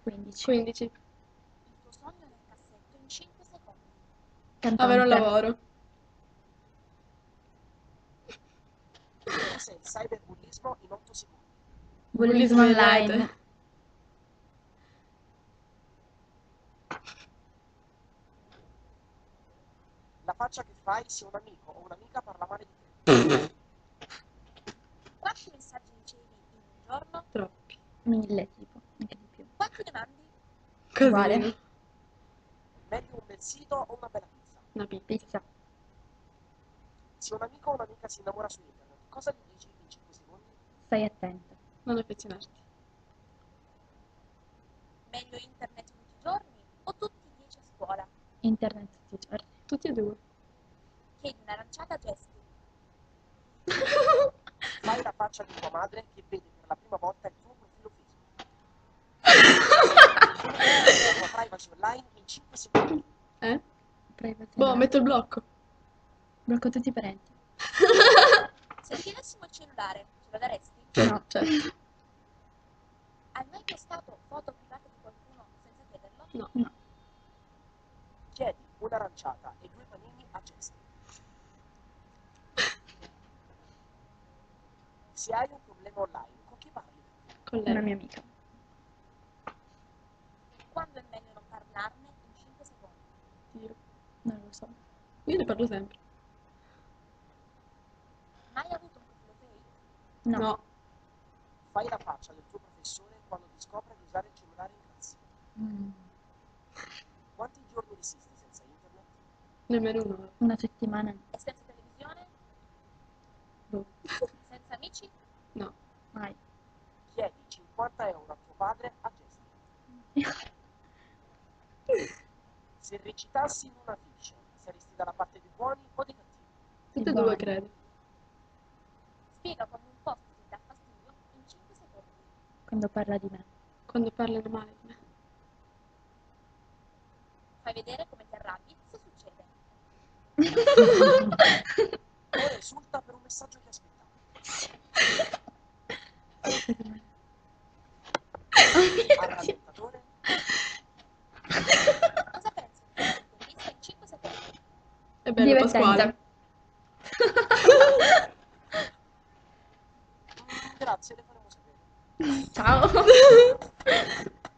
15. 15. Il tuo sogno nel cassetto in 5 secondi. Avere un Cantante. lavoro. Cos'è il cyberbullismo in 8 secondi? Bullismo in online. rete. La faccia che fai se un amico o un'amica parla male di te. Quanti messaggi ricevi in un giorno? Troppi. 1000 tipo, anche di più. Quanti ne mandi? Uguale. Casino. Meglio un bel sito o una bella pizza. Una pizza. Pizza. Se un amico o un'amica si innamora su internet, cosa gli dici in 5 secondi? Stai attento. Non affezionarti. Meglio internet tutti i giorni o tutti i 10 a scuola? Internet tutti i giorni. Tutti e due. Chiedi un'aranciata a Jessica. Fai la faccia di tua madre che vede per la prima volta il tuo profilo Facebook. La tua privacy online in 5 secondi. Privacy Boh, online. metto il blocco. Blocco tutti i parenti. Se ti dessimo il cellulare, ce lo daresti? No. Certo. Hai mai postato foto private di qualcuno senza chiederlo? No. No. Chiedi un'aranciata e 2 panini a Jessica. Se hai un problema online, con chi parli? Con Una lei. mia amica. Quando è meglio non parlarne in 5 secondi? Io. Non lo so. Io ne parlo sempre. Mai avuto un profilo fake? No. No. Fai la faccia del tuo professore quando ti scopre di usare il cellulare in classe. Mm. Quanti giorni resisti senza internet? Nemmeno un'ora. Una settimana. E senza televisione? Boh. Senza amici? No. Mai. Chiedi 50 euro a tuo padre a Jessica. Se recitassi in una fiction, saresti dalla parte dei buoni o dei cattivi? Tutte e buoni. due, credo. Spiega quando un post ti dà fastidio in 5 secondi. Quando parla di me. Quando parlano male di me. Fai vedere come ti arrabbi se succede. Ora esulta per un messaggio che aspettava. Al rallentatore, Cosa pensi di questa intervista in 5 secondi? È bello Pasquale. Divertente. grazie, le faremo sapere. Ciao.